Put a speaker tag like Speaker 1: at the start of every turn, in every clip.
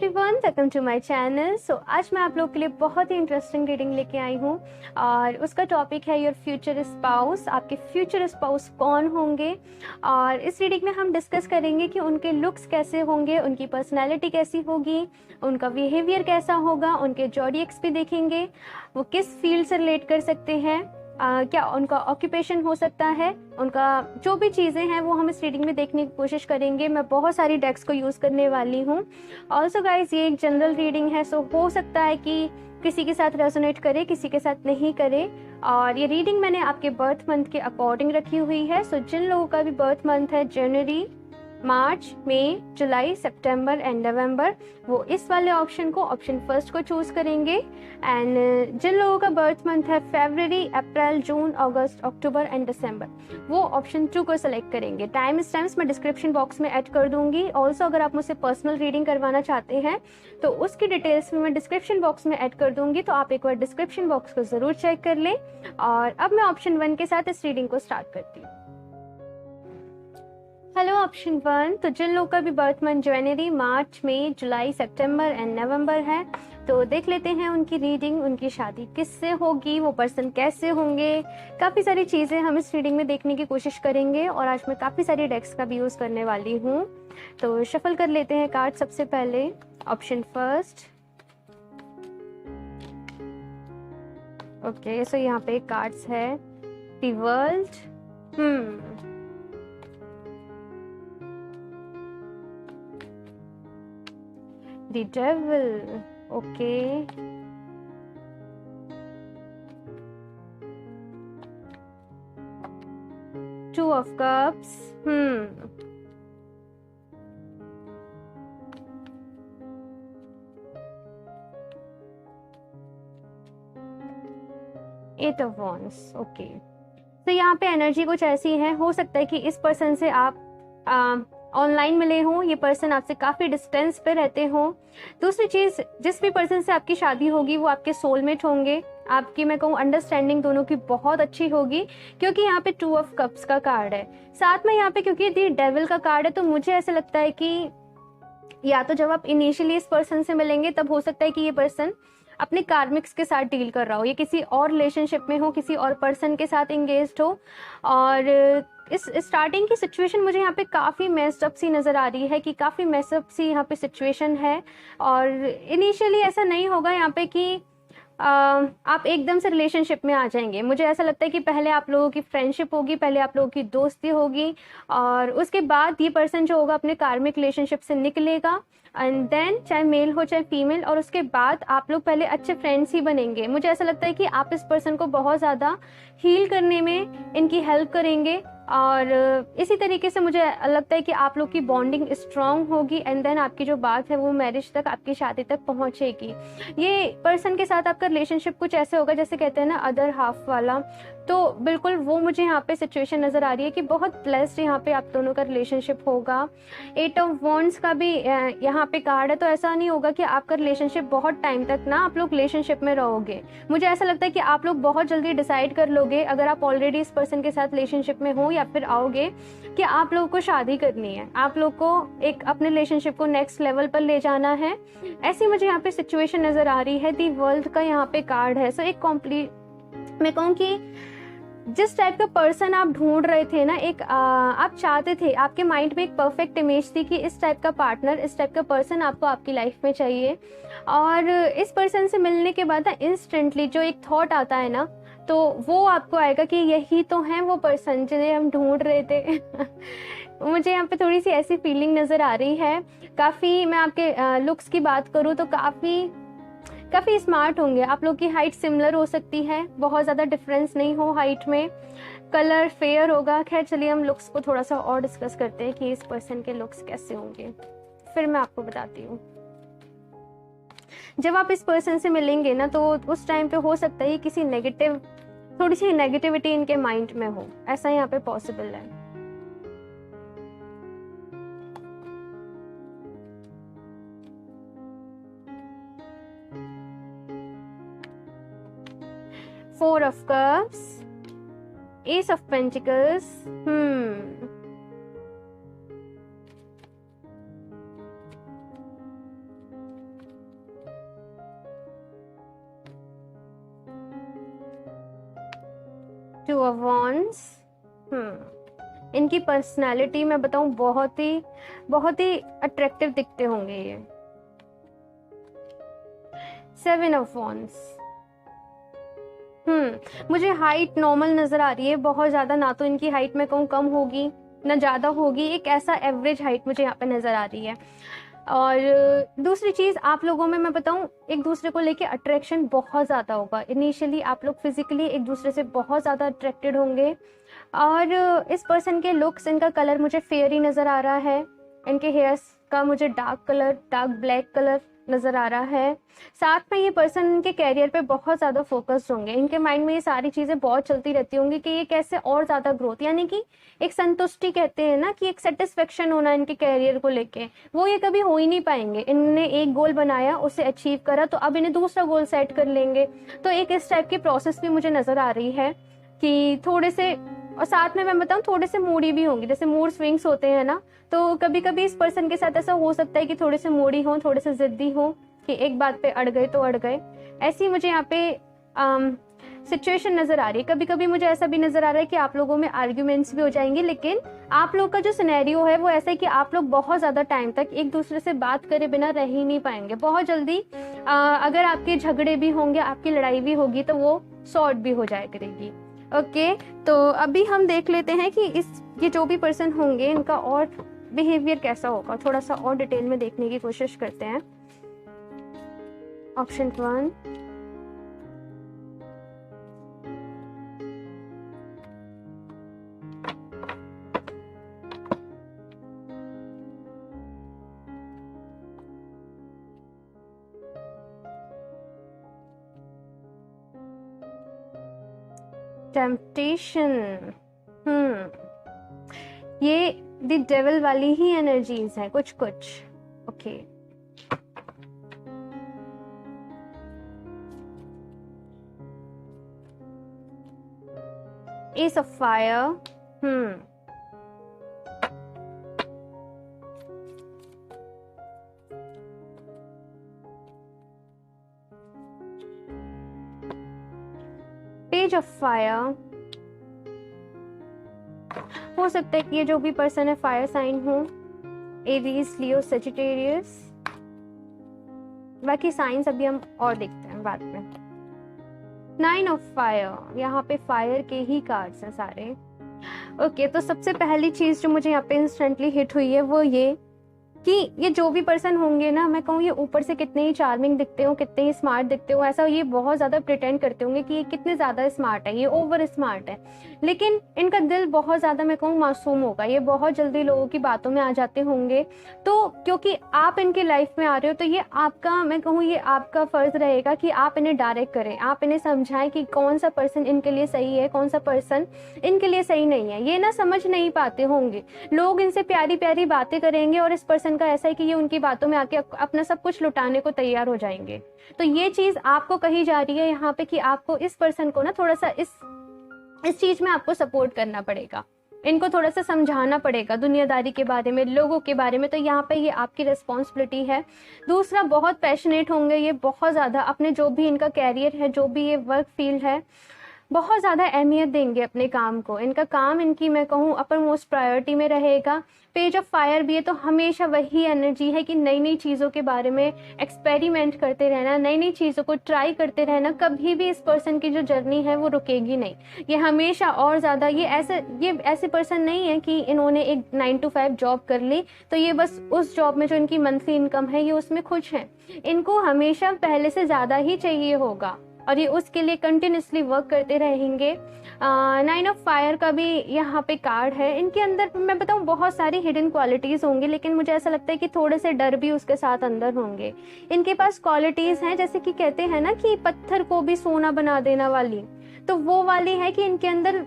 Speaker 1: Everyone, welcome to my channel. आज मैं आप लोग के लिए बहुत ही इंटरेस्टिंग रीडिंग लेके आई हूँ और उसका टॉपिक है योर फ्यूचर स्पाउस। आपके फ्यूचर स्पाउस कौन होंगे और इस रीडिंग में हम डिस्कस करेंगे कि उनके लुक्स कैसे होंगे, उनकी पर्सनैलिटी कैसी होगी, उनका बिहेवियर कैसा होगा, उनके जॉडियक्स भी देखेंगे, वो किस फील्ड से रिलेट कर सकते हैं, क्या उनका ऑक्यूपेशन हो सकता है, उनका जो भी चीज़ें हैं वो हम इस रीडिंग में देखने की कोशिश करेंगे। मैं बहुत सारी डेक्स को यूज़ करने वाली हूँ। ऑल्सो गाइज, ये एक जनरल रीडिंग है, सो हो सकता है कि किसी के साथ रेजोनेट करे, किसी के साथ नहीं करे। और ये रीडिंग मैंने आपके बर्थ मंथ के अकॉर्डिंग रखी हुई है। सो जिन लोगों का भी बर्थ मंथ है जनवरी, मार्च, मई, जुलाई, सितंबर एंड नवंबर, वो इस वाले ऑप्शन को, ऑप्शन फर्स्ट को चूज करेंगे। एंड जिन लोगों का बर्थ मंथ है फरवरी, अप्रैल, जून, अगस्त, अक्टूबर एंड दिसंबर, वो ऑप्शन 2 को सेलेक्ट करेंगे। टाइम स्टैम्प्स मैं डिस्क्रिप्शन बॉक्स में ऐड कर दूंगी। ऑल्सो अगर आप मुझसे पर्सनल रीडिंग करवाना चाहते हैं तो उसकी डिटेल्स में मैं डिस्क्रिप्शन बॉक्स में ऐड कर दूंगी, तो आप एक बार डिस्क्रिप्शन बॉक्स को जरूर चेक कर लें। और अब मैं ऑप्शन 1 के साथ इस रीडिंग को स्टार्ट करती हूँ। हेलो ऑप्शन 1, तो जिन लोगों का भी बर्थ मंथ जनवरी, मार्च, मई, जुलाई, सितंबर एंड नवंबर है, तो देख लेते हैं उनकी रीडिंग। उनकी शादी किससे होगी, वो पर्सन कैसे होंगे, काफ़ी सारी चीज़ें हम इस रीडिंग में देखने की कोशिश करेंगे। और आज मैं काफ़ी सारी डेक्स का भी यूज़ करने वाली हूँ। तो शफल कर लेते हैं कार्ड। सबसे पहले ऑप्शन फर्स्ट। ओके, सो यहाँ पे कार्ड्स है the world, The devil, okay. Two of Cups, Eight of Wands, okay. तो यहाँ पे एनर्जी कुछ ऐसी है, हो सकता है कि इस पर्सन से आप ऑनलाइन मिले हों, ये पर्सन आपसे काफ़ी डिस्टेंस पे रहते हों। दूसरी चीज़, जिस भी पर्सन से आपकी शादी होगी वो आपके सोलमेट होंगे। आपकी, मैं कहूँ, अंडरस्टैंडिंग दोनों की बहुत अच्छी होगी, क्योंकि यहाँ पे 2 ऑफ कप्स का कार्ड है। साथ में यहाँ पे क्योंकि दी डेविल का कार्ड है, तो मुझे ऐसा लगता है कि या तो जब आप इनिशियली इस पर्सन से मिलेंगे तब हो सकता है कि ये पर्सन अपने कार्मिक्स के साथ डील कर रहा हो, ये किसी और रिलेशनशिप में हो, किसी और पर्सन के साथ एंगेज्ड हो। और इस स्टार्टिंग की सिचुएशन मुझे यहाँ पे काफ़ी मेस्ड अप सी नज़र आ रही है, कि काफ़ी मेसअप सी यहाँ पे सिचुएशन है। और इनिशियली ऐसा नहीं होगा यहाँ पे कि आप एकदम से रिलेशनशिप में आ जाएंगे। मुझे ऐसा लगता है कि पहले आप लोगों की फ्रेंडशिप होगी, पहले आप लोगों की दोस्ती होगी, और उसके बाद ये पर्सन जो होगा अपने कार्मिक रिलेशनशिप से निकलेगा। एंड देन, चाहे मेल हो चाहे फीमेल, और उसके बाद आप लोग पहले अच्छे फ्रेंड्स ही बनेंगे। मुझे ऐसा लगता है कि आप इस पर्सन को बहुत ज़्यादा हील करने में इनकी हेल्प करेंगे। और इसी तरीके से मुझे लगता है कि आप लोग की बॉन्डिंग स्ट्रांग होगी। एंड देन आपकी जो बात है वो मैरिज तक, आपकी शादी तक पहुंचेगी। ये पर्सन के साथ आपका रिलेशनशिप कुछ ऐसे होगा जैसे कहते हैं ना, अदर हाफ वाला। तो बिल्कुल वो मुझे यहाँ पे सिचुएशन नज़र आ रही है कि बहुत ब्लेस्ड यहाँ पे आप दोनों का रिलेशनशिप होगा। 8 ऑफ वॉन्ड्स का भी यहाँ पे कार्ड है, तो ऐसा नहीं होगा कि आपका रिलेशनशिप बहुत टाइम तक ना आप लोग रिलेशनशिप में रहोगे। मुझे ऐसा लगता है कि आप लोग बहुत जल्दी डिसाइड कर लोगे, अगर आप ऑलरेडी इस पर्सन के साथ रिलेशनशिप में हो या फिर आओगे, कि आप लोगों को शादी करनी है, आप लोग को एक अपने रिलेशनशिप को नेक्स्ट लेवल पर ले जाना है। ऐसी मुझे यहाँ पे सिचुएशन नज़र आ रही है। दी वर्ल्ड का यहाँ पे कार्ड है। सो एक कॉम्प्लीट, मैं कहूँ कि जिस टाइप का पर्सन आप ढूंढ रहे थे ना, एक आप चाहते थे, आपके माइंड में एक परफेक्ट इमेज थी कि इस टाइप का पार्टनर, इस टाइप का पर्सन आपको आपकी लाइफ में चाहिए। और इस पर्सन से मिलने के बाद इंस्टेंटली जो एक थॉट आता है ना, तो वो आपको आएगा कि यही तो है वो पर्सन जिन्हें हम ढूंढ रहे थे। मुझे यहाँ पे थोड़ी सी ऐसी फीलिंग नज़र आ रही है। काफ़ी, मैं आपके लुक्स की बात करूँ तो काफ़ी स्मार्ट होंगे। आप लोग की हाइट सिमिलर हो सकती है, बहुत ज़्यादा डिफरेंस नहीं हो हाइट में। कलर फेयर होगा। खैर चलिए, हम लुक्स को थोड़ा सा और डिस्कस करते हैं कि इस पर्सन के लुक्स कैसे होंगे, फिर मैं आपको बताती हूँ। जब आप इस पर्सन से मिलेंगे ना, तो उस टाइम पे हो सकता है किसी नेगेटिव, थोड़ी सी नेगेटिविटी इनके माइंड में हो, ऐसा यहाँ पे पॉसिबल है। Four of Cups, Ace of Pentacles, two of wands. इनकी पर्सनालिटी मैं बताऊं बहुत ही अट्रैक्टिव दिखते होंगे ये। Seven of wands. मुझे हाइट नॉर्मल नजर आ रही है, बहुत ज्यादा ना तो इनकी हाइट मैं कहूँ कम होगी ना ज्यादा होगी, एक ऐसा एवरेज हाइट मुझे यहाँ पे नजर आ रही है। और दूसरी चीज, आप लोगों में मैं बताऊं एक दूसरे को लेके अट्रैक्शन बहुत ज्यादा होगा। इनिशियली आप लोग फिजिकली एक दूसरे से बहुत ज्यादा अट्रैक्टेड होंगे। और इस पर्सन के लुक्स, इनका कलर मुझे फेयर ही नजर आ रहा है। इनके हेयर्स का मुझे डार्क ब्लैक कलर नजर आ रहा है। साथ में ये पर्सन इनके कैरियर पे बहुत ज़्यादा फोकस्ड होंगे। इनके माइंड में ये सारी चीज़ें बहुत चलती रहती होंगी कि ये कैसे और ज़्यादा ग्रोथ, यानी कि एक संतुष्टि कहते हैं ना, कि एक सेटिस्फेक्शन होना इनके कैरियर को लेके, वो ये कभी हो ही नहीं पाएंगे। इन्होंने एक गोल बनाया, उसे अचीव करा, तो अब इन्हें दूसरा गोल सेट कर लेंगे। तो एक इस टाइप की प्रोसेस भी मुझे नज़र आ रही है कि थोड़े से, और साथ में मैं बताऊं थोड़े से मूडी भी होंगे, जैसे मूड स्विंग्स होते हैं ना, तो कभी कभी इस पर्सन के साथ ऐसा हो सकता है कि थोड़े से मूडी हो, थोड़े से जिद्दी हो, कि एक बात पे अड़ गए तो अड़ गए। ऐसी मुझे यहाँ पे सिचुएशन नजर आ रही है। कभी कभी मुझे ऐसा भी नजर आ रहा है कि आप लोगों में आर्ग्यूमेंट्स भी हो जाएंगे, लेकिन आप लोग का जो सिनेरियो है वो ऐसा है कि आप लोग बहुत ज्यादा टाइम तक एक दूसरे से बात करे बिना रह ही नहीं पाएंगे। बहुत जल्दी अगर आपके झगड़े भी होंगे, आपकी लड़ाई भी होगी, तो वो सॉर्ट भी हो जाया करेगी। ओके, तो अभी हम देख लेते हैं कि ये जो भी पर्सन होंगे इनका और बिहेवियर कैसा होगा। थोड़ा सा और डिटेल में देखने की कोशिश करते हैं। Option 1, temptation. ये द डेविल वाली ही एनर्जीज है कुछ कुछ। Okay, S of fire. Page of fire. हो सकता है कि ये जो भी पर्सन है फायर साइन हो, एरीज, लियो, सेजिटेरियस। बाकी साइंस अभी हम और देखते हैं बाद में। 9 ऑफ फायर, यहाँ पे फायर के ही कार्ड्स हैं सारे। ओके, तो सबसे पहली चीज जो मुझे यहाँ पे इंस्टेंटली हिट हुई है वो ये कि ये जो भी पर्सन होंगे ना, मैं कहूँ ये ऊपर से कितने ही चार्मिंग दिखते हो, कितने ही स्मार्ट दिखते हो, ऐसा ये बहुत ज़्यादा प्रिटेंड करते होंगे कि ये कितने ज़्यादा स्मार्ट है, ये ओवर स्मार्ट है, लेकिन इनका दिल बहुत ज़्यादा मैं कहूँ मासूम होगा। ये बहुत जल्दी लोगों की बातों में आ जाते होंगे। तो क्योंकि आप इनकी लाइफ में आ रहे हो, तो ये आपका, मैं कहूँ ये आपका फ़र्ज़ रहेगा कि आप इन्हें डायरेक्ट करें, आप इन्हें समझाएं कि कौन सा पर्सन इनके लिए सही है, कौन सा पर्सन इनके लिए सही नहीं है। ये ना समझ नहीं पाते होंगे, लोग इनसे प्यारी प्यारी बातें करेंगे और इस पर्सन का ऐसा है कि ये उनकी बातों में आके अपना सब कुछ लुटाने को तैयार हो जाएंगे। तो ये चीज आपको कही जा रही है यहाँ पे कि आपको इस पर्सन को ना थोड़ा सा इस चीज में आपको सपोर्ट करना पड़ेगा, इनको थोड़ा सा समझाना पड़ेगा दुनियादारी के बारे में, लोगों के बारे में। तो यहाँ पे ये आपकी रिस्पॉन्सिबिलिटी है। दूसरा, बहुत पैशनेट होंगे ये, बहुत ज़्यादा अपने जो भी इनका कैरियर है, जो भी ये वर्क फील्ड है, बहुत ज़्यादा अहमियत देंगे अपने काम को। इनका काम, इनकी मैं कहूँ अपर मोस्ट प्रायोरिटी में रहेगा। पेज ऑफ फायर भी है, तो हमेशा वही एनर्जी है कि नई नई चीज़ों के बारे में एक्सपेरिमेंट करते रहना, नई नई चीज़ों को ट्राई करते रहना। कभी भी इस पर्सन की जो जर्नी है वो रुकेगी नहीं, ये हमेशा और ज़्यादा। ये ऐसे पर्सन नहीं है कि इन्होंने एक 9 to 5 जॉब कर ली तो ये बस उस जॉब में जो इनकी मंथली इनकम है ये उसमें खुश हैं। इनको हमेशा पहले से ज़्यादा ही चाहिए होगा और ये उसके लिए कंटिन्यूसली वर्क करते रहेंगे। 9 ऑफ फायर का भी यहाँ पे कार्ड है। इनके अंदर मैं बताऊँ बहुत सारी हिडन क्वालिटीज़ होंगी, लेकिन मुझे ऐसा लगता है कि थोड़े से डर भी उसके साथ अंदर होंगे। इनके पास क्वालिटीज़ हैं, जैसे कि कहते हैं ना कि पत्थर को भी सोना बना देना वाली, तो वो वाली है कि इनके अंदर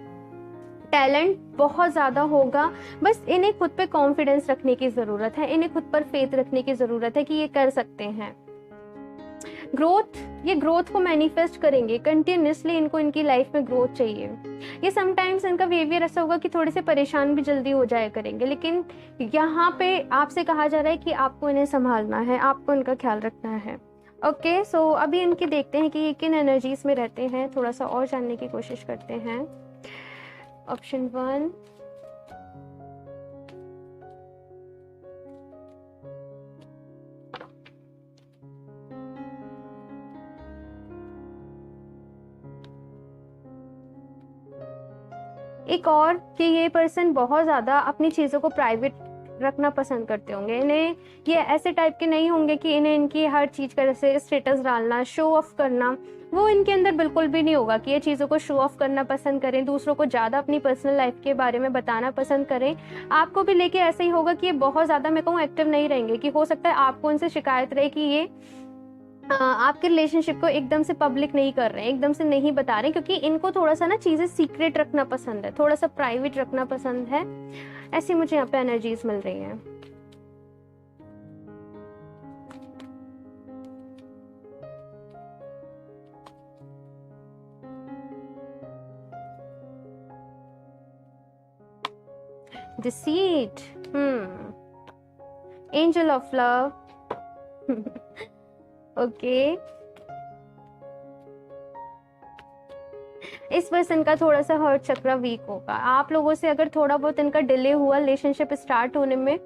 Speaker 1: टैलेंट बहुत ज़्यादा होगा। बस इन्हें खुद पे कॉन्फिडेंस रखने की ज़रूरत है, इन्हें खुद पर फेथ रखने की ज़रूरत है कि ये कर सकते हैं। ग्रोथ, ये ग्रोथ को मैनिफेस्ट करेंगे कंटिन्यूसली। इनको इनकी लाइफ में ग्रोथ चाहिए। ये समटाइम्स इनका बिहेवियर ऐसा होगा कि थोड़े से परेशान भी जल्दी हो जाया करेंगे, लेकिन यहाँ पे आपसे कहा जा रहा है कि आपको इन्हें संभालना है, आपको इनका ख्याल रखना है। ओके, सो अभी इनकी देखते हैं कि ये किन एनर्जीज में रहते हैं, थोड़ा सा और जानने की कोशिश करते हैं। ऑप्शन 1, एक और कि ये पर्सन बहुत ज़्यादा अपनी चीज़ों को प्राइवेट रखना पसंद करते होंगे। इन्हें ये ऐसे टाइप के नहीं होंगे कि इन्हें इनकी हर चीज़ का जैसे स्टेटस डालना, शो ऑफ करना, वो इनके अंदर बिल्कुल भी नहीं होगा कि ये चीज़ों को शो ऑफ करना पसंद करें, दूसरों को ज़्यादा अपनी पर्सनल लाइफ के बारे में बताना पसंद करें। आपको भी लेके ऐसे ही होगा कि ये बहुत ज़्यादा मैं कहूँ एक्टिव नहीं रहेंगे, कि हो सकता है आपको उनसे शिकायत रहे कि ये आपके रिलेशनशिप को एकदम से पब्लिक नहीं कर रहे हैं, एकदम से नहीं बता रहे, क्योंकि इनको थोड़ा सा ना चीज़ें सीक्रेट रखना पसंद है, थोड़ा सा प्राइवेट रखना पसंद है। ऐसी मुझे यहाँ पे एनर्जीज मिल रही हैं। Deceit, Angel of Love, okay. इस पर्सन का थोड़ा सा हर्ट चक्र वीक होगा। आप लोगों से अगर थोड़ा बहुत इनका डिले हुआ रिलेशनशिप स्टार्ट होने में,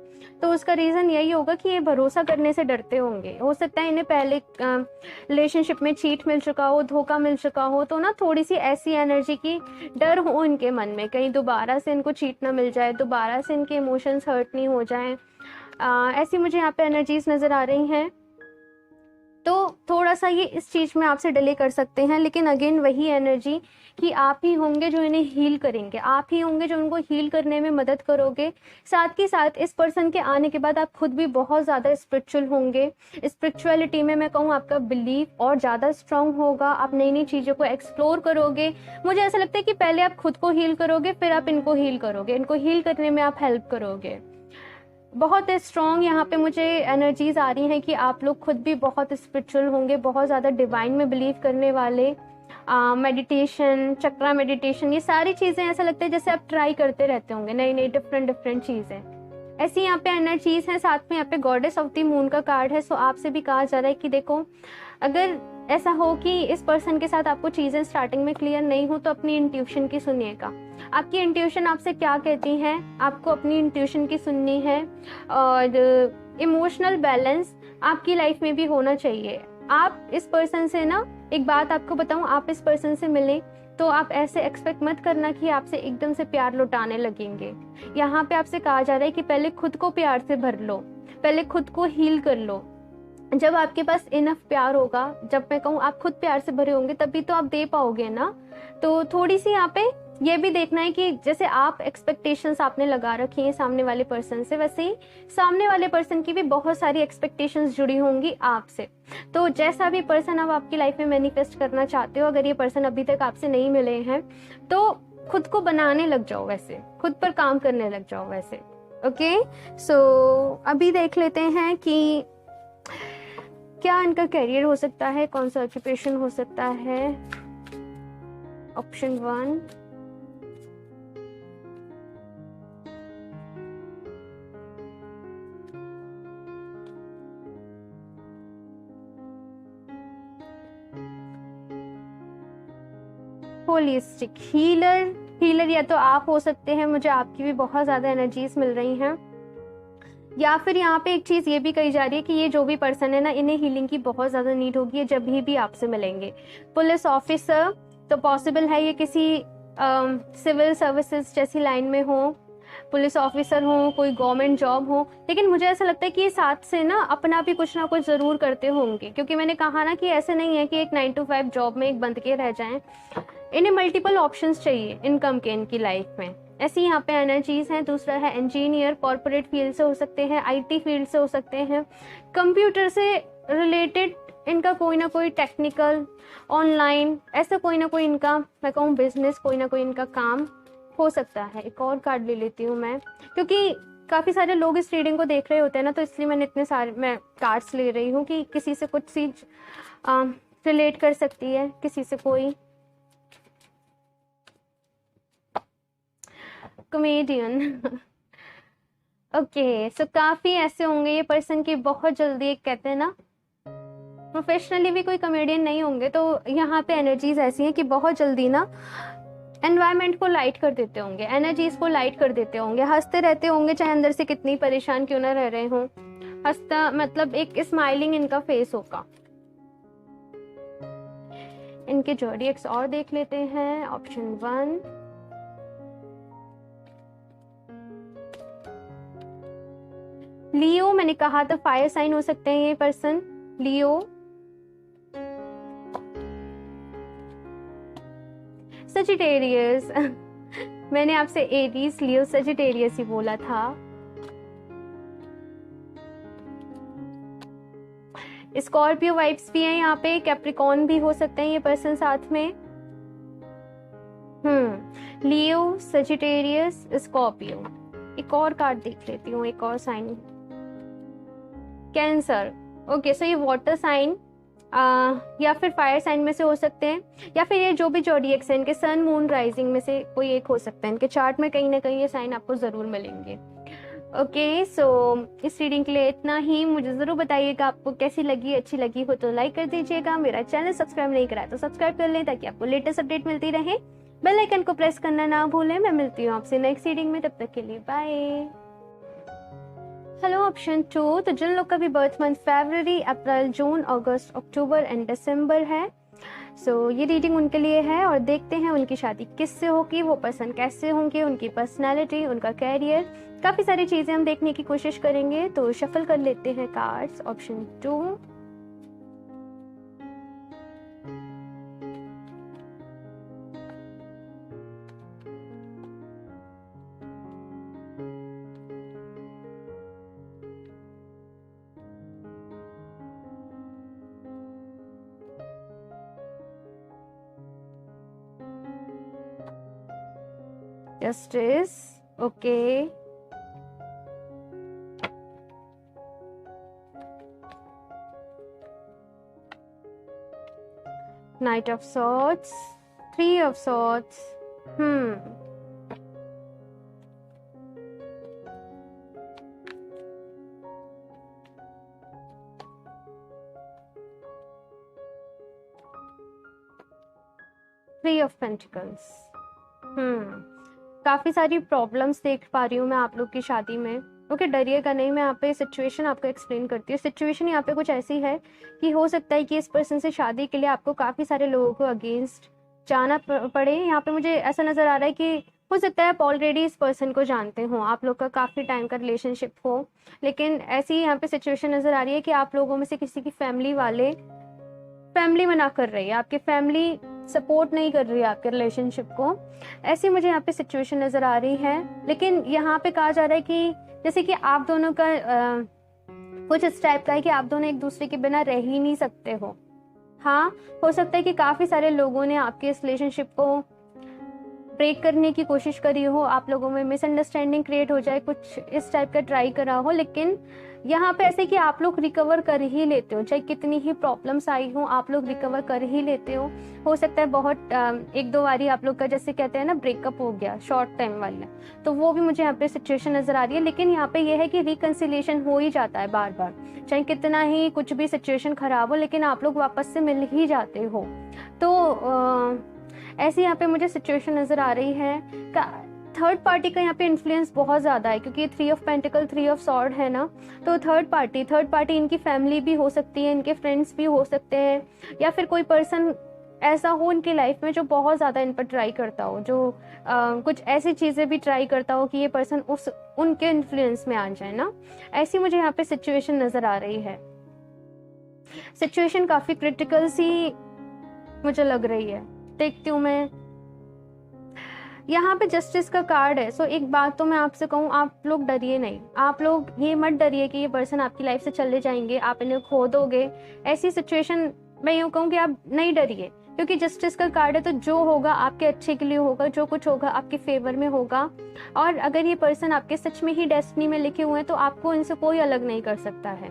Speaker 1: तो उसका रीज़न यही होगा कि ये भरोसा करने से डरते होंगे। हो सकता है इन्हें पहले रिलेशनशिप में चीट मिल चुका हो, धोखा मिल चुका हो, तो ना थोड़ी सी ऐसी एनर्जी की डर हो इनके मन में, कहीं दोबारा से इनको चीट ना मिल जाए, दोबारा से इनके इमोशंस हर्ट नहीं हो जाए। ऐसी मुझे यहाँ पे एनर्जीज नज़र आ रही हैं। तो थोड़ा सा ये इस चीज़ में आपसे डिले कर सकते हैं, लेकिन अगेन वही एनर्जी कि आप ही होंगे जो इन्हें हील करेंगे, आप ही होंगे जो उनको हील करने में मदद करोगे। साथ ही साथ इस पर्सन के आने के बाद आप खुद भी बहुत ज़्यादा स्पिरिचुअल होंगे। स्पिरिचुअलिटी में मैं कहूँ आपका बिलीफ और ज़्यादा स्ट्रांग होगा, आप नई नई चीज़ों को एक्सप्लोर करोगे। मुझे ऐसा लगता है कि पहले आप खुद को हील करोगे, फिर आप इनको हील करोगे, इनको हील करने में आप हेल्प करोगे। बहुत स्ट्रॉन्ग यहाँ पे मुझे एनर्जीज आ रही हैं कि आप लोग खुद भी बहुत स्पिरिचुअल होंगे, बहुत ज़्यादा डिवाइन में बिलीव करने वाले। मेडिटेशन, चक्रा मेडिटेशन, ये सारी चीज़ें ऐसा लगता है जैसे आप ट्राई करते रहते होंगे, नई नई डिफरेंट चीज़ें। ऐसी यहाँ पे एनर्जीज हैं। साथ में यहाँ पे गॉडेस ऑफ द मून का कार्ड है। सो आपसे भी कहा जा रहा है कि देखो, अगर ऐसा हो कि इस पर्सन के साथ आपको चीज़ें स्टार्टिंग में क्लियर नहीं हो, तो अपनी इंट्यूशन की सुनिएगा। आपकी इंट्यूशन आपसे क्या कहती है, आपको अपनी इंट्यूशन की सुननी है। और इमोशनल बैलेंस आपकी लाइफ में भी होना चाहिए। आप इस पर्सन से ना, एक बात आपको बताऊं, आप इस पर्सन से मिले तो आप ऐसे एक्सपेक्ट मत करना कि आपसे एकदम से प्यार लुटाने लगेंगे। यहाँ पे आपसे कहा जा रहा है कि पहले खुद को प्यार से भर लो, पहले खुद को हील कर लो। जब आपके पास इनफ प्यार होगा, जब मैं कहूँ आप खुद प्यार से भरे होंगे, तभी तो आप दे पाओगे ना। तो थोड़ी सी यहाँ पे ये भी देखना है कि जैसे आप एक्सपेक्टेशंस आपने लगा रखी हैं सामने वाले पर्सन से, वैसे ही सामने वाले पर्सन की भी बहुत सारी एक्सपेक्टेशंस जुड़ी होंगी आपसे। तो जैसा भी पर्सन आप आपकी लाइफ में मैनिफेस्ट करना चाहते हो, अगर ये पर्सन अभी तक आपसे नहीं मिले हैं, तो खुद को बनाने लग जाओ, वैसे खुद पर काम करने लग जाओ वैसे। ओके, सो अभी देख लेते हैं कि क्या इनका करियर हो सकता है, कौन सा ऑक्यूपेशन हो सकता है। Option 1, holistic healer. हीलर या तो आप हो सकते हैं, मुझे आपकी भी बहुत ज़्यादा एनर्जीज मिल रही हैं। या फिर यहाँ पे एक चीज़ ये भी कही जा रही है कि ये जो भी पर्सन है ना, इन्हें हीलिंग की बहुत ज़्यादा नीड होगी जब भी आपसे मिलेंगे। पुलिस ऑफिसर, तो पॉसिबल है ये किसी सिविल सर्विसेज जैसी लाइन में हो, पुलिस ऑफिसर हो, कोई गवर्नमेंट जॉब हो। लेकिन मुझे ऐसा लगता है कि ये साथ से ना अपना भी कुछ ना कुछ ज़रूर करते होंगे, क्योंकि मैंने कहा ना कि ऐसे नहीं है कि एक 9 to 5 जॉब में एक बंद के रह जाएं। इन्हें मल्टीपल ऑप्शंस चाहिए इनकम के इनकी लाइफ में। ऐसी यहाँ पे एनर्जीज हैं। दूसरा है इंजीनियर, कॉर्पोरेट फील्ड से हो सकते हैं, IT फील्ड से हो सकते हैं, कंप्यूटर से रिलेटेड इनका कोई ना कोई टेक्निकल, ऑनलाइन, ऐसा कोई ना कोई इनका मैं कहूँ बिजनेस, कोई ना कोई इनका काम हो सकता है। एक और कार्ड ले लेती हूँ मैं, क्योंकि काफ़ी सारे लोग इस रीडिंग को देख रहे होते हैं ना, तो इसलिए मैंने इतने सारे मैं कार्ड्स ले रही हूँ कि किसी से कुछ चीज रिलेट कर सकती है, किसी से कोई। कॉमेडियन। ओके, सो काफ़ी ऐसे होंगे ये पर्सन की बहुत जल्दी, एक कहते हैं ना प्रोफेशनली भी कोई कॉमेडियन नहीं होंगे, तो यहाँ पे एनर्जीज ऐसी हैं कि बहुत जल्दी ना एनवायरनमेंट को लाइट कर देते होंगे, एनर्जीज को लाइट कर देते होंगे, हंसते रहते होंगे चाहे अंदर से कितनी परेशान क्यों ना रह रहे हों। हंसता मतलब एक स्माइलिंग इनका फेस होगा। इनके ज़ोडिएक्स और देख लेते हैं। ऑप्शन 1, लियो। मैंने कहा था फायर साइन हो सकते हैं ये पर्सन, लियो। सजिटेरियस मैंने आपसे एरीज, लियो, सजिटेरियस ही बोला था। स्कॉर्पियो वाइब्स भी हैं यहाँ पे, कैप्रिकॉर्न भी हो सकते हैं ये पर्सन साथ में। लियो, सजिटेरियस, स्कॉर्पियो। एक और कार्ड देख लेती हूँ, एक और साइन। कैंसर। ओके, सो ये वाटर साइन या फिर फायर साइन में से हो सकते हैं, या फिर ये जो भी जोडिएक्स है इनके सन मून राइजिंग में से कोई एक हो सकता है। इनके चार्ट में कहीं ना कहीं ये साइन आपको ज़रूर मिलेंगे। ओके, सो इस रीडिंग के लिए इतना ही। मुझे ज़रूर बताइएगा आपको कैसी लगी, अच्छी लगी हो तो लाइक कर दीजिएगा। मेरा चैनल सब्सक्राइब नहीं करा है तो सब्सक्राइब कर लें ताकि आपको लेटेस्ट अपडेट मिलती रहे। बेल आइकन को प्रेस करना ना भूलें। मैं मिलती हूँ आपसे नेक्स्ट रीडिंग में, तब तक के लिए बाय। हेलो ऑप्शन 2, तो जिन लोग का भी बर्थ मंथ फरवरी, अप्रैल, जून, अगस्त, अक्टूबर एंड दिसंबर है, सो ये रीडिंग उनके लिए है। और देखते हैं उनकी शादी किससे होगी, वो पर्सन कैसे होंगे, उनकी पर्सनालिटी, उनका कैरियर, काफ़ी सारी चीज़ें हम देखने की कोशिश करेंगे। तो शफल कर लेते हैं cards. Option 2, justice. Okay, night of swords, 3 of swords. 3 of pentacles. काफ़ी सारी प्रॉब्लम्स देख पा रही हूँ मैं आप लोग की शादी में। ओके, डरिएगा नहीं, मैं यहाँ पे सिचुएशन आपको एक्सप्लेन करती हूँ। सिचुएशन यहाँ पे कुछ ऐसी है कि हो सकता है कि इस पर्सन से शादी के लिए आपको काफ़ी सारे लोगों को अगेंस्ट जाना पड़े। यहाँ पे मुझे ऐसा नज़र आ रहा है कि हो सकता है आप ऑलरेडी इस पर्सन को जानते हो, आप लोग का काफ़ी टाइम का रिलेशनशिप हो, लेकिन ऐसी यहाँ पे सिचुएशन नज़र आ रही है कि आप लोगों में से किसी की फैमिली मना कर रही है, आपकी फैमिली सपोर्ट नहीं कर रही है आपके रिलेशनशिप को। ऐसी मुझे यहाँ पे सिचुएशन नज़र आ रही है। लेकिन यहाँ पे कहा जा रहा है कि जैसे कि आप दोनों का कुछ इस टाइप का है कि आप दोनों एक दूसरे के बिना रह ही नहीं सकते हो। हाँ, हो सकता है कि काफ़ी सारे लोगों ने आपके इस रिलेशनशिप को ब्रेक करने की कोशिश करी हो, आप लोगों में मिसअंडरस्टैंडिंग क्रिएट हो जाए, कुछ इस टाइप का ट्राई करा हो। लेकिन यहाँ पे ऐसे कि आप लोग रिकवर कर ही लेते हो, चाहे कितनी ही प्रॉब्लम्स आई हो, आप लोग रिकवर कर ही लेते हो सकता है बहुत एक दो बारी आप लोग का जैसे कहते हैं ना ब्रेकअप हो गया शॉर्ट टाइम वाला, तो वो भी मुझे यहाँ पे सिचुएशन नज़र आ रही है। लेकिन यहाँ पे ये है कि रिकन्सिलेशन हो ही जाता है बार बार, चाहे कितना ही कुछ भी सिचुएशन खराब हो, लेकिन आप लोग वापस से मिल ही जाते हो। तो ऐसी यहाँ पे मुझे सिचुएशन नज़र आ रही है। थर्ड पार्टी का यहाँ पे इन्फ्लुएंस बहुत ज़्यादा है, क्योंकि 3 ऑफ पेंटिकल 3 ऑफ सॉर्ड है ना, तो थर्ड पार्टी इनकी फैमिली भी हो सकती है, इनके फ्रेंड्स भी हो सकते हैं, या फिर कोई पर्सन ऐसा हो इनकी लाइफ में जो बहुत ज़्यादा इन पर ट्राई करता हो, जो कुछ ऐसी चीज़ें भी ट्राई करता हो कि ये पर्सन उनके इन्फ्लुएंस में आ जाए ना। ऐसी मुझे यहाँ पे सिचुएशन नज़र आ रही है। सिचुएशन काफ़ी क्रिटिकल सी मुझे लग रही है। देखती हूँ मैं, यहाँ पे जस्टिस का कार्ड है। सो एक बात तो मैं आपसे कहूँ, आप लोग डरिए नहीं, आप लोग ये मत डरिए कि ये पर्सन आपकी लाइफ से चले जाएंगे, आप इन्हें खो दोगे। ऐसी सिचुएशन मैं यूँ कहूँ कि आप नहीं डरिए, क्योंकि जस्टिस का कार्ड है, तो जो होगा आपके अच्छे के लिए होगा, जो कुछ होगा आपके फेवर में होगा। और अगर ये पर्सन आपके सच में ही डेस्टिनी में लिखे हुए हैं तो आपको इनसे कोई अलग नहीं कर सकता है।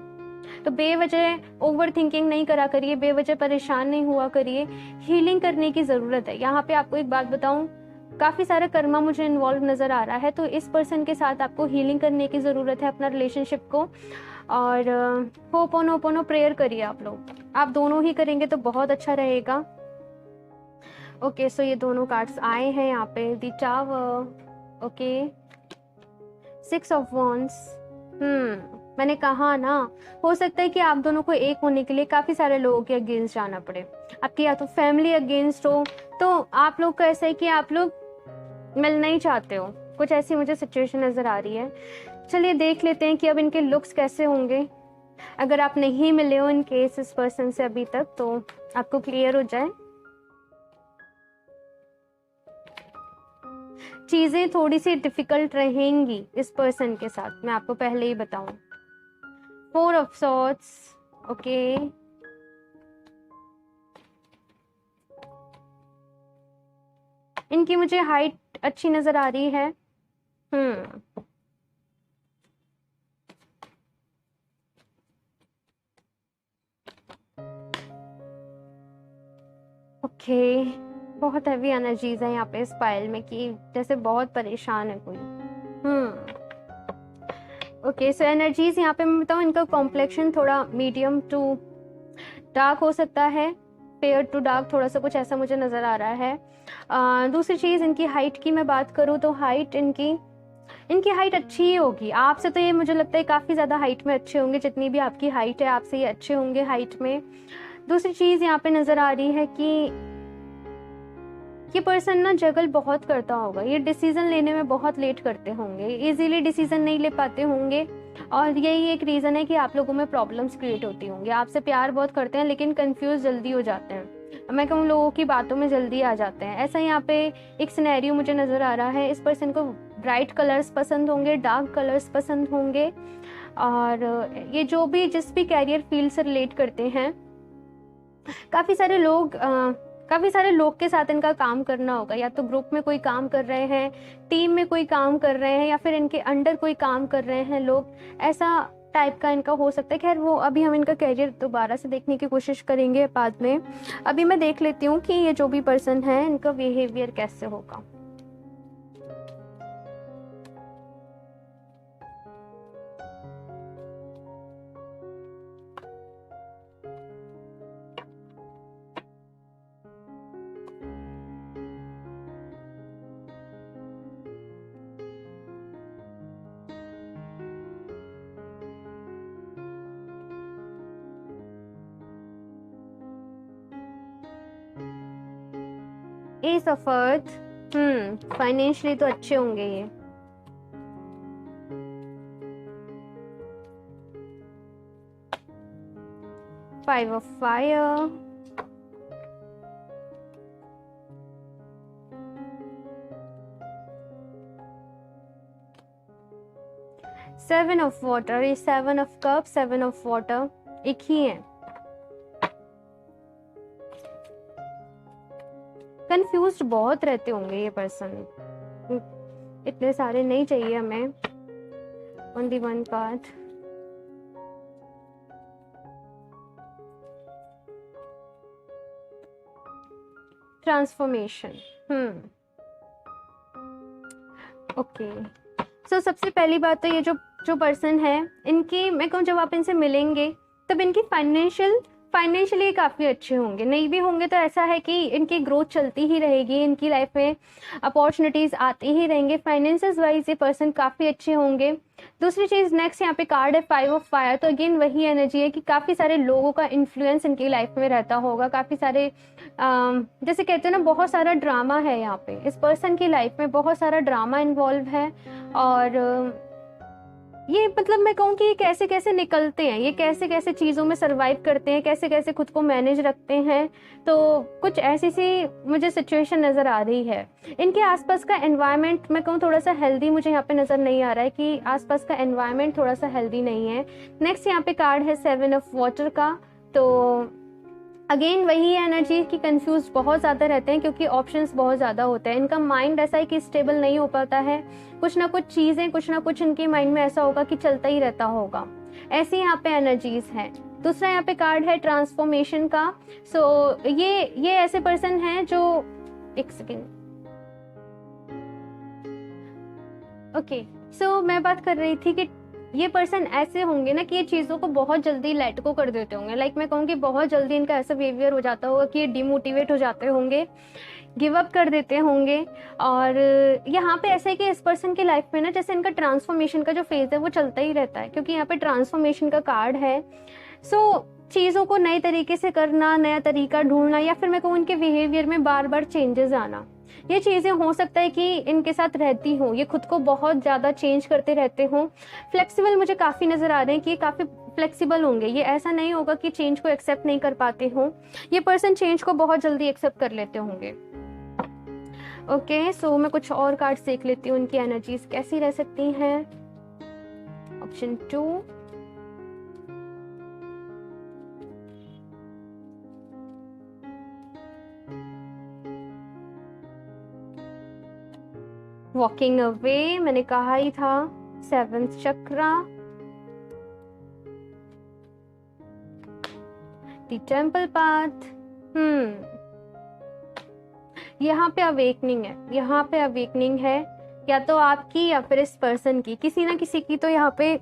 Speaker 1: तो बेवजह ओवर थिंकिंग नहीं करा करिए, बेवजह परेशान नहीं हुआ करिए, हीलिंग करने की ज़रूरत है। यहाँ पे आपको एक बात बताऊँ, काफ़ी सारा कर्मा मुझे इन्वॉल्व नज़र आ रहा है, तो इस पर्सन के साथ आपको हीलिंग करने की ज़रूरत है अपना रिलेशनशिप को। और होपोनोपोनो प्रेयर करिए आप लोग, आप दोनों ही करेंगे तो बहुत अच्छा रहेगा। ओके, सो ये दोनों कार्ड्स आए हैं यहाँ पे, the tower, okay, 6 of wands. मैंने कहा ना, हो सकता है कि आप दोनों को एक होने के लिए काफ़ी सारे लोगों के अगेंस्ट जाना पड़े। आपकी या तो फैमिली अगेंस्ट हो, तो आप लोग का ऐसा है कि आप लोग मिलना ही चाहते हो, कुछ ऐसी मुझे सिचुएशन नज़र आ रही है। चलिए देख लेते हैं कि अब इनके लुक्स कैसे होंगे। अगर आप नहीं मिले हो इन केस इस पर्सन से अभी तक, तो आपको क्लियर हो जाए। चीज़ें थोड़ी सी डिफिकल्ट रहेंगी इस पर्सन के साथ, मैं आपको पहले ही बताऊं। 4 ऑफ सॉर्ड्स, ओके, इनकी मुझे हाइट अच्छी नजर आ रही है। ओके, बहुत हैवी एनर्जीज है यहाँ पे इस पाइल में, कि जैसे बहुत परेशान है कोई। ओके, सो एनर्जीज यहाँ पे मैं बताऊँ, इनका कॉम्प्लेक्शन थोड़ा मीडियम टू डार्क हो सकता है, फेयर टू डार्क, थोड़ा सा कुछ ऐसा मुझे नज़र आ रहा है। दूसरी चीज़, इनकी हाइट की मैं बात करूँ तो हाइट इनकी हाइट अच्छी ही होगी आपसे, तो ये मुझे लगता है काफ़ी ज़्यादा हाइट में अच्छे होंगे। जितनी भी आपकी हाइट है, आपसे ये अच्छे होंगे हाइट में। दूसरी चीज़ यहाँ पे नज़र आ रही है कि ये पर्सन ना जगल बहुत करता होगा, ये डिसीजन लेने में बहुत लेट करते होंगे, इजीली डिसीजन नहीं ले पाते होंगे, और यही एक रीज़न है कि आप लोगों में प्रॉब्लम्स क्रिएट होती होंगी। आपसे प्यार बहुत करते हैं लेकिन कंफ्यूज जल्दी हो जाते हैं, मैं कहूँ लोगों की बातों में जल्दी आ जाते हैं। ऐसा यहाँ पे एक सिनेरियो मुझे नज़र आ रहा है। इस पर्सन को ब्राइट कलर्स पसंद होंगे, डार्क कलर्स पसंद होंगे, और ये जो भी जिस भी कैरियर फील्ड से रिलेट करते हैं, काफ़ी सारे लोग के साथ इनका काम करना होगा। या तो ग्रुप में कोई काम कर रहे हैं, टीम में कोई काम कर रहे हैं, या फिर इनके अंडर कोई काम कर रहे हैं लोग, ऐसा टाइप का इनका हो सकता है। खैर वो अभी हम इनका कैरियर दोबारा से देखने की कोशिश करेंगे बाद में। अभी मैं देख लेती हूँ कि ये जो भी पर्सन है इनका बिहेवियर कैसे होगा। एस ऑफ अर्थ, फाइनेंशियली तो अच्छे होंगे ये। Five of fire, seven of water, ये 7 ऑफ कप, 7 ऑफ वाटर एक ही है। कंफ्यूज्ड बहुत रहते होंगे ये पर्सन, इतने सारे नहीं चाहिए हमें। Only one card, transformation. Okay, so सबसे पहली बात तो ये जो पर्सन है, इनकी मैं कहूँ जब आप इनसे मिलेंगे तब इनकी फाइनेंशियली काफ़ी अच्छे होंगे। नहीं भी होंगे तो ऐसा है कि इनकी ग्रोथ चलती ही रहेगी, इनकी लाइफ में अपॉर्चुनिटीज़ आती ही रहेंगे। फाइनेंसेस वाइज ये पर्सन काफ़ी अच्छे होंगे। दूसरी चीज़, नेक्स्ट यहाँ पे कार्ड है 5 ऑफ फायर, तो अगेन वही एनर्जी है कि काफ़ी सारे लोगों का इन्फ्लुएंस इनकी लाइफ में रहता होगा। काफ़ी सारे जैसे कहते हैं ना, बहुत सारा ड्रामा है यहाँ पे, इस पर्सन की लाइफ में बहुत सारा ड्रामा इन्वॉल्व है। और ये मतलब मैं कहूँ कि ये कैसे कैसे निकलते हैं, ये कैसे कैसे चीज़ों में सरवाइव करते हैं, कैसे कैसे खुद को मैनेज रखते हैं। तो कुछ ऐसी सी मुझे सिचुएशन नज़र आ रही है। इनके आसपास का एनवायरनमेंट मैं कहूँ थोड़ा सा हेल्दी मुझे यहाँ पे नज़र नहीं आ रहा है, कि आसपास का एनवायरनमेंट थोड़ा सा हेल्दी नहीं है। नेक्स्ट यहाँ पे कार्ड है 7 ऑफ वाटर का, तो अगेन वही एनर्जी की कंफ्यूज बहुत ज़्यादा रहते हैं क्योंकि ऑप्शंस बहुत ज़्यादा होते हैं। इनका माइंड ऐसा है कि स्टेबल नहीं हो पाता है, कुछ ना कुछ चीज़ें, कुछ ना कुछ इनके माइंड में ऐसा होगा कि चलता ही रहता होगा। ऐसी यहाँ पे एनर्जीज हैं। दूसरा यहाँ पे कार्ड है ट्रांसफॉर्मेशन का। सो ये ऐसे पर्सन हैं जो, एक सेकेंड, ओके, सो मैं बात कर रही थी कि ये पर्सन ऐसे होंगे ना कि ये चीज़ों को बहुत जल्दी लेट को कर देते होंगे। लाइक मैं कहूँगी बहुत जल्दी इनका ऐसा बिहेवियर हो जाता होगा कि ये डिमोटिवेट हो जाते होंगे, गिव अप कर देते होंगे। और यहाँ पे ऐसा है कि इस पर्सन की लाइफ में ना जैसे इनका ट्रांसफॉर्मेशन का जो फेज़ है वो चलता ही रहता है, क्योंकि यहाँ पे ट्रांसफॉर्मेशन का कार्ड है। सो चीज़ों को नए तरीके से करना, नया तरीका ढूंढना, या फिर मैं कहूँ इनके बिहेवियर में बार बार चेंजेस आना, ये चीज़ें हो सकता है कि इनके साथ रहती हों। ये खुद को बहुत ज़्यादा चेंज करते रहते हों। फ्लेक्सिबल मुझे काफ़ी नज़र आ रहे हैं कि ये काफ़ी फ्लेक्सिबल होंगे। ये ऐसा नहीं होगा कि चेंज को एक्सेप्ट नहीं कर पाते हों। ये पर्सन चेंज को बहुत जल्दी एक्सेप्ट कर लेते होंगे। ओके, सो मैं कुछ और कार्ड्स देख लेती हूँ, उनकी एनर्जीज कैसी रह सकती हैं। ऑप्शन 2, वॉकिंग अवे, मैंने कहा ही था। 7th chakra, the temple path. यहाँ पे अवेकनिंग है, यहाँ पे अवेकनिंग है, या तो आपकी या फिर इस पर्सन की, किसी ना किसी की। तो यहाँ पे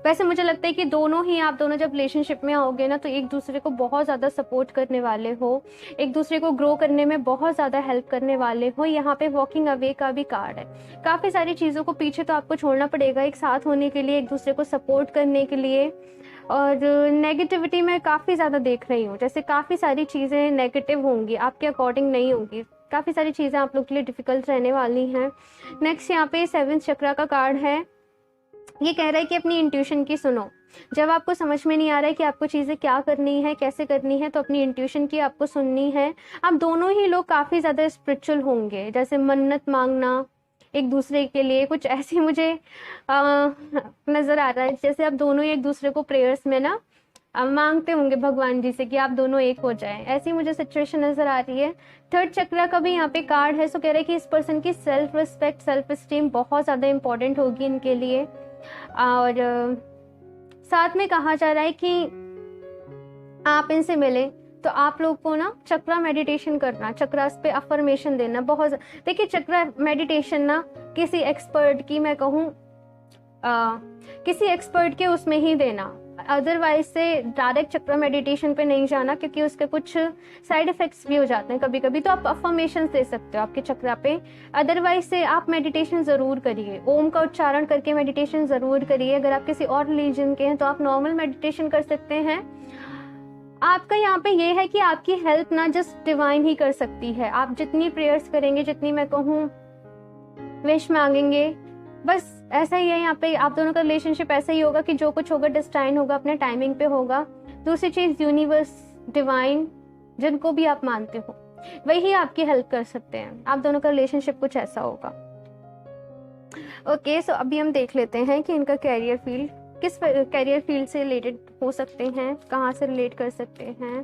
Speaker 1: वैसे मुझे लगता है कि दोनों ही, आप दोनों जब रिलेशनशिप में आओगे ना तो एक दूसरे को बहुत ज़्यादा सपोर्ट करने वाले हो, एक दूसरे को ग्रो करने में बहुत ज़्यादा हेल्प करने वाले हो। यहाँ पे वॉकिंग अवे का भी कार्ड है। काफ़ी सारी चीज़ों को पीछे तो आपको छोड़ना पड़ेगा एक साथ होने के लिए, एक दूसरे को सपोर्ट करने के लिए। और नेगेटिविटी मैं काफ़ी ज़्यादा देख रही हूँ, जैसे काफ़ी सारी चीज़ें नेगेटिव होंगी, आपके अकॉर्डिंग नहीं होंगी। काफ़ी सारी चीज़ें आप लोग के लिए डिफ़िकल्ट रहने वाली हैं। नेक्स्ट यहाँ पे 7th चक्रा का कार्ड है। ये कह रहा है कि अपनी इंट्यूशन की सुनो। जब आपको समझ में नहीं आ रहा है कि आपको चीज़ें क्या करनी है, कैसे करनी है, तो अपनी इंट्यूशन की आपको सुननी है। आप दोनों ही लोग काफ़ी ज़्यादा स्पिरिचुअल होंगे, जैसे मन्नत मांगना एक दूसरे के लिए, कुछ ऐसी मुझे नज़र आ रहा है, जैसे आप दोनों ही एक दूसरे को प्रेयर्स में ना मांगते होंगे भगवान जी से कि आप दोनों एक हो जाएं। ऐसी मुझे सिचुएशन नज़र आ रही है। 3rd चक्रा का भी यहाँ पे कार्ड है। सो कह रहे हैं कि इस पर्सन की सेल्फ रिस्पेक्ट, सेल्फ स्टीम बहुत ज़्यादा इंपॉर्टेंट होगी इनके लिए। और साथ में कहा जा रहा है कि आप इनसे मिले तो आप लोग को ना चक्रा मेडिटेशन करना, चक्रास पे अफर्मेशन देना बहुत। देखिए चक्रा मेडिटेशन ना किसी एक्सपर्ट की, मैं कहूँ किसी एक्सपर्ट के उसमें ही देना, अदरवाइज से डायरेक्ट चक्रा मेडिटेशन पे नहीं जाना, क्योंकि उसके कुछ साइड इफेक्ट्स भी हो जाते हैं कभी कभी। तो आप अफर्मेशन दे सकते हो आपके चक्रा पे, अदरवाइज से आप मेडिटेशन ज़रूर करिए, ओम का उच्चारण करके मेडिटेशन ज़रूर करिए। अगर आप किसी और रिलीजन के हैं तो आप नॉर्मल मेडिटेशन कर सकते हैं। आपका यहाँ पे ये है कि आपकी हेल्प ना जस्ट डिवाइन ही कर सकती है। आप जितनी प्रेयर्स करेंगे, जितनी मैं कहूँ विश मांगेंगे, बस ऐसा ही है। यहाँ पे आप दोनों का रिलेशनशिप ऐसा ही होगा कि जो कुछ होगा डिस्टाइन होगा, अपने टाइमिंग पे होगा। दूसरी चीज़, यूनिवर्स, डिवाइन, जिनको भी आप मानते हो वही आपकी हेल्प कर सकते हैं। आप दोनों का रिलेशनशिप कुछ ऐसा होगा। ओके, सो अभी हम देख लेते हैं कि इनका कैरियर फील्ड किस कैरियर फील्ड से रिलेटेड हो सकते हैं, कहाँ से रिलेट कर सकते हैं,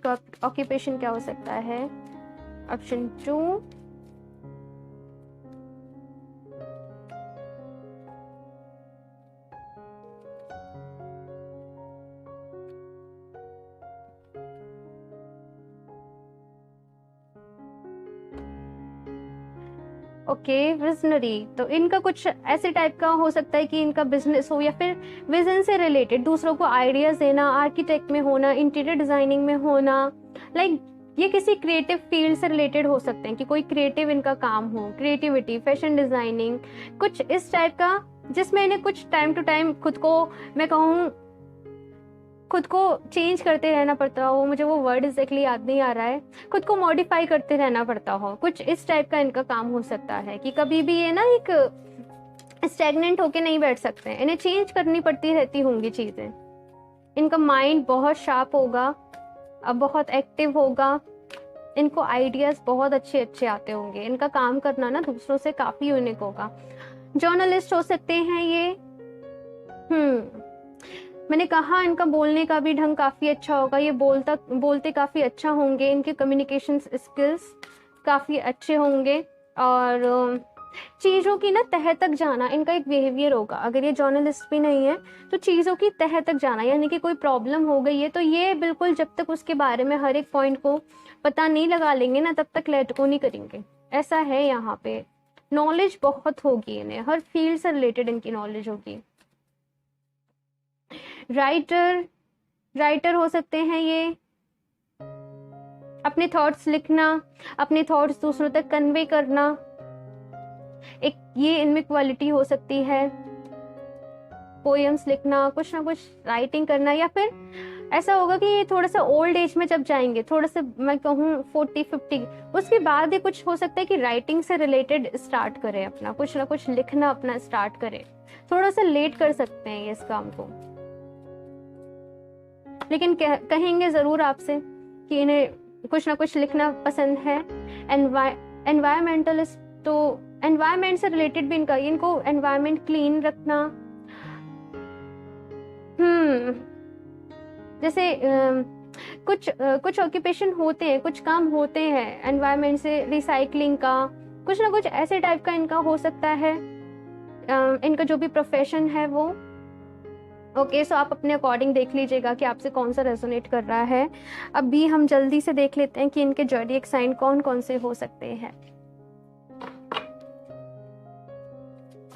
Speaker 1: तो ऑक्यूपेशन क्या हो सकता है। Option 2, okay, visionary. तो इनका कुछ ऐसे टाइप का हो सकता है कि इनका बिजनेस हो या फिर विजन से रिलेटेड, दूसरों को आइडियाज देना, आर्किटेक्ट में होना, इंटीरियर डिजाइनिंग में होना। लाइक ये किसी क्रिएटिव फील्ड से रिलेटेड हो सकते हैं कि कोई क्रिएटिव इनका काम हो, क्रिएटिविटी, फैशन डिजाइनिंग, कुछ इस टाइप का, जिसमें इन्हें कुछ टाइम टू टाइम खुद को, मैं कहूँ खुद को चेंज करते रहना पड़ता हो। मुझे वो वर्ड एग्जैक्टली याद नहीं आ रहा है। खुद को मॉडिफाई करते रहना पड़ता हो, कुछ इस टाइप का इनका काम हो सकता है कि कभी भी ये ना एक स्टैग्नेंट होके नहीं बैठ सकते हैं, इन्हें चेंज करनी पड़ती रहती होंगी चीज़ें। इनका माइंड बहुत शार्प होगा, अब बहुत एक्टिव होगा, इनको आइडियाज बहुत अच्छे अच्छे आते होंगे। इनका काम करना ना दूसरों से काफ़ी यूनिक होगा। जर्नलिस्ट हो सकते हैं ये। मैंने कहा इनका बोलने का भी ढंग काफ़ी अच्छा होगा, ये बोलते काफ़ी अच्छा होंगे, इनके कम्युनिकेशन स्किल्स काफ़ी अच्छे होंगे। और चीज़ों की ना तह तक जाना इनका एक बिहेवियर होगा। अगर ये जर्नलिस्ट भी नहीं है तो चीज़ों की तह तक जाना, यानी कि कोई प्रॉब्लम हो गई है तो ये बिल्कुल जब तक उसके बारे में हर एक पॉइंट को पता नहीं लगा लेंगे ना, तब तक लेट को नहीं करेंगे। ऐसा है यहाँ पे। नॉलेज बहुत होगी इन्हें, हर फील्ड से रिलेटेड इनकी नॉलेज होगी। राइटर हो सकते हैं ये, अपने थॉट्स लिखना, अपने थॉट्स दूसरों तक कन्वे करना, एक ये इनमें क्वालिटी हो सकती है। पोएम्स लिखना, कुछ ना कुछ राइटिंग करना, या फिर ऐसा होगा कि ये थोड़ा सा ओल्ड एज में जब जाएंगे, थोड़ा सा मैं कहूँ 40-50, उसके बाद ये कुछ हो सकता है कि राइटिंग से रिलेटेड स्टार्ट करें, अपना कुछ ना कुछ लिखना अपना स्टार्ट करें। थोड़ा सा लेट कर सकते हैं ये इस काम को, लेकिन कहेंगे जरूर आपसे कि इन्हें कुछ ना कुछ लिखना पसंद है। एनवायरमेंटलिस्ट, तो एनवायरमेंट से रिलेटेड भी इनको एनवायरमेंट क्लीन रखना, जैसे कुछ ऑक्यूपेशन होते हैं, कुछ काम होते हैं एनवायरमेंट से, रिसाइकलिंग का, कुछ ना कुछ ऐसे टाइप का इनका हो सकता है, इनका जो भी प्रोफेशन है वो। ओके, सो आप अपने अकॉर्डिंग देख लीजिएगा कि आपसे कौन सा रेजोनेट कर रहा है। अभी हम जल्दी से देख लेते हैं कि इनके ज़ोडिएक साइन कौन कौन से हो सकते हैं।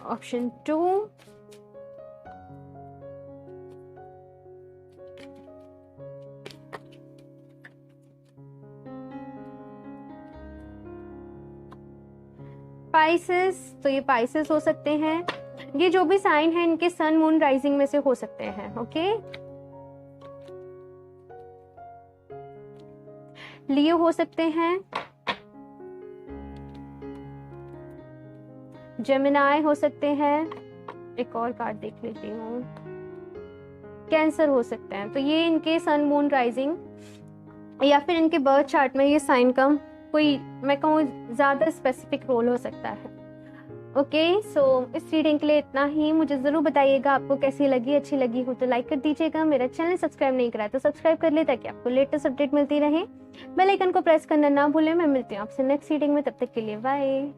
Speaker 1: ऑप्शन 2, पाइसेस, तो ये पाइसेस हो सकते हैं। ये जो भी साइन है इनके सन मून राइजिंग में से हो सकते हैं। ओके, लियो हो सकते हैं, जेमिनाई हो सकते हैं, एक और कार्ड देख लेती हूँ, कैंसर हो सकते हैं। तो ये इनके सन मून राइजिंग या फिर इनके बर्थ चार्ट में ये साइन का कोई मैं कहूँ ज़्यादा स्पेसिफिक रोल हो सकता है। ओके, सो इस रीडिंग के लिए इतना ही। मुझे ज़रूर बताइएगा आपको कैसी लगी, अच्छी लगी हो तो लाइक कर दीजिएगा। मेरा चैनल सब्सक्राइब नहीं करा तो सब्सक्राइब कर ले ताकि आपको लेटेस्ट अपडेट मिलती रहे। बेल आइकन को प्रेस करना ना भूलें। मैं मिलती हूँ आपसे नेक्स्ट रीडिंग में, तब तक के लिए बाय।